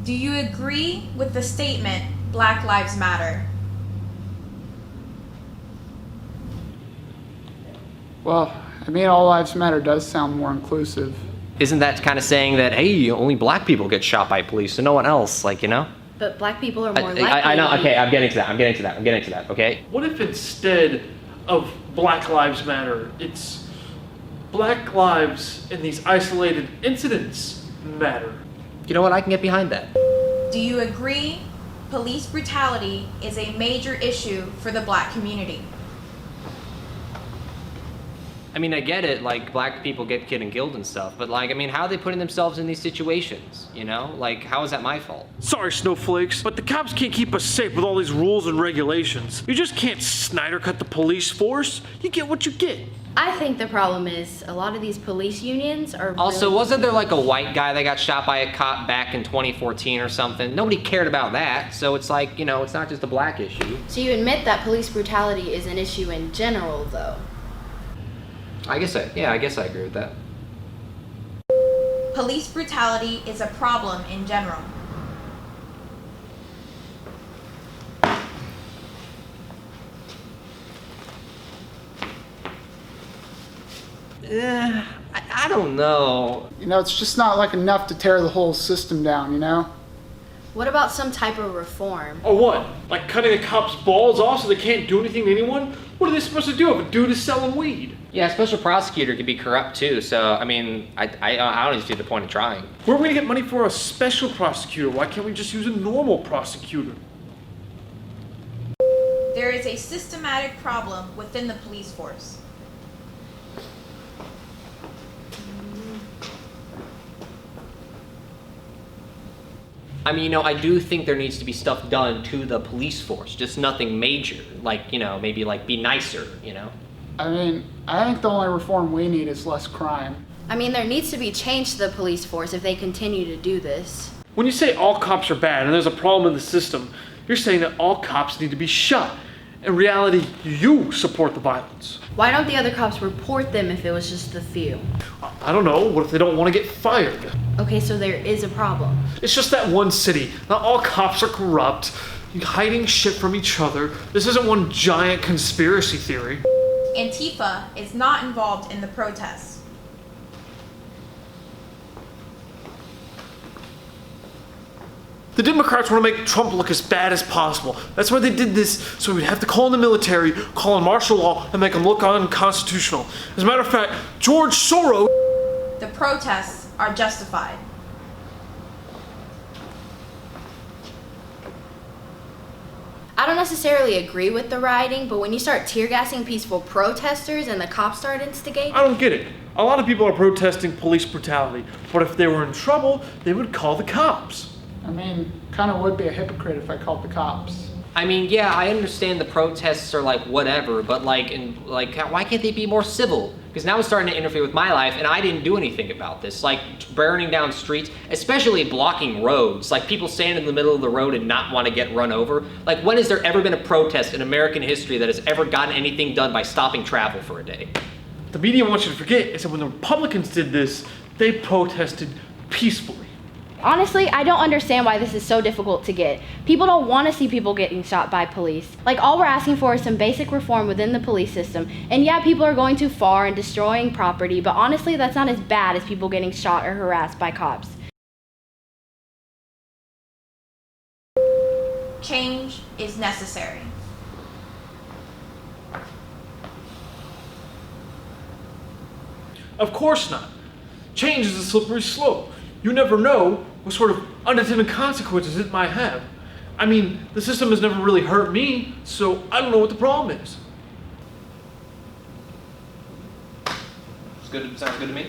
Do you agree with the statement, Black Lives Matter? Well, I mean, all lives matter does sound more inclusive. Isn't that kind of saying that, hey, only black people get shot by police and no one else, like, you know? But black people are more likely. I know, okay, I'm getting to that, okay? What if instead of Black Lives Matter, it's Black lives in these isolated incidents matter? You know what, I can get behind that. Do you agree police brutality is a major issue for the Black community? I mean, I get it, like, black people get killed and stuff, but, like, I mean, how are they putting themselves in these situations, you know? Like, how is that my fault? Sorry, snowflakes, but the cops can't keep us safe with all these rules and regulations. You just can't Snyder cut the police force. You get what you get. I think the problem is a lot of these police unions are Also, wasn't there like a white guy that got shot by a cop back in 2014 or something? Nobody cared about that, so it's like, you know, it's not just a black issue. So you admit that police brutality is an issue in general, though? I guess I agree with that. Police brutality is a problem in general. I don't know. You know, it's just not like enough to tear the whole system down, you know? What about some type of reform? Or what? Like cutting a cop's balls off so they can't do anything to anyone? What are they supposed to do if a dude is selling weed? Yeah, a special prosecutor could be corrupt too, so, I mean, I don't even see the point of trying. Where are we gonna get money for a special prosecutor? Why can't we just use a normal prosecutor? There is a systematic problem within the police force. I mean, you know, I do think there needs to be stuff done to the police force, just nothing major. Like, you know, maybe like be nicer, you know? I mean, I think the only reform we need is less crime. I mean, there needs to be change to the police force if they continue to do this. When you say all cops are bad and there's a problem in the system, you're saying that all cops need to be shot. In reality, you support the violence. Why don't the other cops report them if it was just the few? I don't know, what if they don't want to get fired? Okay, so there is a problem. It's just that one city. Not all cops are corrupt, hiding shit from each other. This isn't one giant conspiracy theory. Antifa is not involved in the protests. The Democrats want to make Trump look as bad as possible. That's why they did this, so we'd have to call in the military, call in martial law, and make him look unconstitutional. As a matter of fact, George Soros... The protests are justified. I don't necessarily agree with the rioting, but when you start tear gassing peaceful protesters and the cops start instigating... I don't get it. A lot of people are protesting police brutality, but if they were in trouble, they would call the cops. I mean, kind of would be a hypocrite if I called the cops. I mean, yeah, I understand the protests are like whatever, but like, why can't they be more civil? Because now it's starting to interfere with my life, and I didn't do anything about this. Like burning down streets, especially blocking roads. Like people stand in the middle of the road and not want to get run over. Like when has there ever been a protest in American history that has ever gotten anything done by stopping travel for a day? The media wants you to forget is that when the Republicans did this, they protested peacefully. Honestly, I don't understand why this is so difficult to get. People don't want to see people getting shot by police. Like, all we're asking for is some basic reform within the police system. And yeah, people are going too far and destroying property, but honestly, that's not as bad as people getting shot or harassed by cops. Change is necessary. Of course not. Change is a slippery slope. You never know what sort of unintended consequences it might have. I mean, the system has never really hurt me, so I don't know what the problem is. Sounds good to me.